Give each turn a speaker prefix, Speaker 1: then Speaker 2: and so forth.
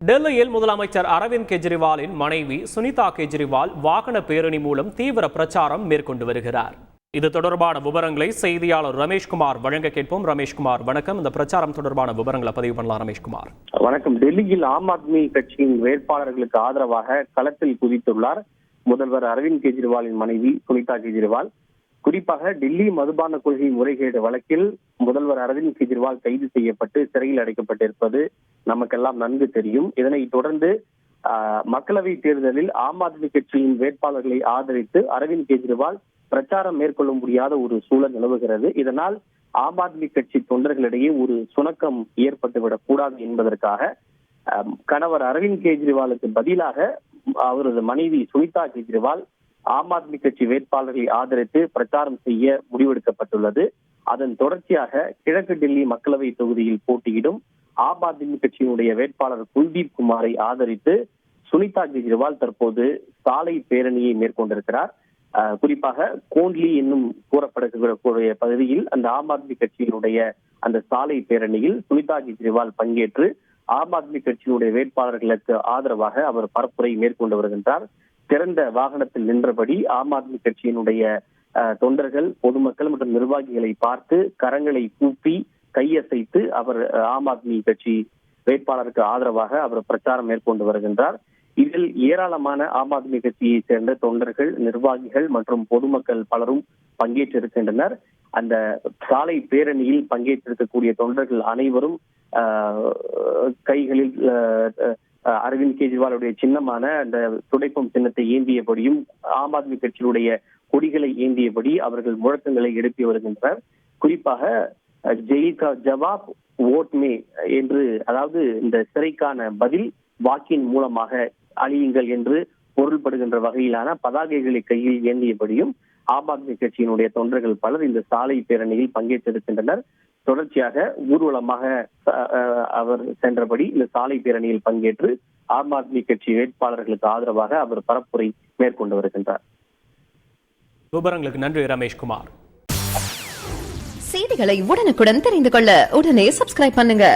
Speaker 1: டெல்லியில் முதலமைச்சர் அரவிந்த் கெஜ்ரிவாலின் மனைவி சுனிதா கெஜ்ரிவால் வாகன பேரணி மூலம் தீவிர பிரச்சாரம் மேற்கொண்டு வருகிறார். இது தொடர்பான விவரங்களை செய்தியாளர் ரமேஷ்குமார் வழங்க கேட்போம். ரமேஷ்குமார் வணக்கம். இந்த பிரச்சாரம் தொடர்பான விவரங்களை பதிவு பண்ணலாம். ரமேஷ்குமார்
Speaker 2: வணக்கம். டெல்லியில் ஆம் ஆத்மி கட்சியின் வேட்பாளர்களுக்கு ஆதரவாக களத்தில் குதித்துள்ளார் முதல்வர் அரவிந்த் கெஜ்ரிவாலின் மனைவி சுனிதா கெஜ்ரிவால். குறிப்பாக டெல்லி மதுபான கொள்கை முறைகேடு வழக்கில் முதல்வர் அரவிந்த் கெஜ்ரிவால் கைது செய்யப்பட்டு சிறையில் அடைக்கப்பட்டிருப்பது நமக்கெல்லாம் நன்கு தெரியும். இதனைத் தொடர்ந்து மக்களவை தேர்தலில் ஆம் ஆத்மி கட்சியின் வேட்பாளர்களை ஆதரித்து அரவிந்த் கெஜ்ரிவால் பிரச்சாரம் மேற்கொள்ள முடியாத ஒரு சூழல் நிலவுகிறது. இதனால் ஆம் ஆத்மி கட்சி தொண்டர்களிடையே ஒரு சுணக்கம் ஏற்பட்டுவிடக் கூடாது என்பதற்காக கணவர் அரவிந்த் கெஜ்ரிவாலுக்கு பதிலாக அவரது மனைவி சுனிதா கெஜ்ரிவால் ஆம் ஆத்மி கட்சி வேட்பாளர்களை ஆதரித்து பிரச்சாரம் செய்ய முடிவெடுக்கப்பட்டுள்ளது. அதன் தொடர்ச்சியாக கிழக்கு டெல்லி மக்களவை தொகுதியில் போட்டியிடும் ஆம் ஆத்மி கட்சியினுடைய வேட்பாளர் குல்தீப் குமாரை ஆதரித்து சுனிதா கெஜ்ரிவால் தற்போது சாலை பேரணியை மேற்கொண்டிருக்கிறார். குறிப்பாக கோண்ட்லி என்னும் கூறப்படக்கூடிய பகுதியில் அந்த ஆம் ஆத்மி கட்சியினுடைய அந்த சாலை பேரணியில் சுனிதா கெஜ்ரிவால் பங்கேற்று ஆம் ஆத்மி கட்சியினுடைய வேட்பாளர்களுக்கு ஆதரவாக அவர் பரப்புரை மேற்கொண்டு வருகின்றார். திறந்த வாகனத்தில் நின்றபடி ஆம் ஆத்மி கட்சியினுடைய தொண்டர்கள், பொதுமக்கள் மற்றும் நிர்வாகிகளை பார்த்து கரங்களை கூப்பி கையசைத்து அவர் ஆம் ஆத்மி கட்சி வேட்பாளருக்கு ஆதரவாக அவர் பிரச்சாரம் மேற்கொண்டு வருகின்றார். இதில் ஏராளமான ஆம் ஆத்மி கட்சியை சேர்ந்த தொண்டர்கள், நிர்வாகிகள் மற்றும் பொதுமக்கள் பலரும் பங்கேற்றிருக்கின்றனர். அந்த சாலை பேரணியில் பங்கேற்றிருக்கக்கூடிய தொண்டர்கள் அனைவரும் கைகளில் அரவிந்த் கெஜ்ரிவாலுடைய சின்னமான அந்த துடைப்பம் சின்னத்தை ஏந்தியபடியும் ஆம் ஆத்மி கட்சியினுடைய கொடிகளை ஏந்தியபடி அவர்கள் முழக்கங்களை எழுப்பி வருகின்றனர். குறிப்பாக ஜெயில் கா ஜவாப் ஓட் மே என்று, அதாவது இந்த சிறைக்கான பதில் வாக்கின் மூலமாக அழியுங்கள் என்று பொருள்படுகின்ற வகையிலான பதாகைகளை கையில் ஏந்தியபடியும் ஆம் ஆத்மி கட்சியினுடைய தொண்டர்கள் பலர் இந்த சாலை பேரணியில் பங்கேற்றிருக்கின்றனர். தொடர்ச்சியாக ஊர்வலமாக அவர் சென்றபடி இந்த சாலை பேரணியில் பங்கேற்று ஆம் ஆத்மி கட்சி வேட்பாளர்களுக்கு ஆதரவாக அவர் பரப்புரை மேற்கொண்டு வருகின்றார்.
Speaker 1: விவரங்களுக்கு நன்றி ரமேஷ்குமார்.
Speaker 3: செய்திகளை உடனுக்குடன் தெரிந்து கொள்ள உடனே சப்ஸ்கிரைப் பண்ணுங்க.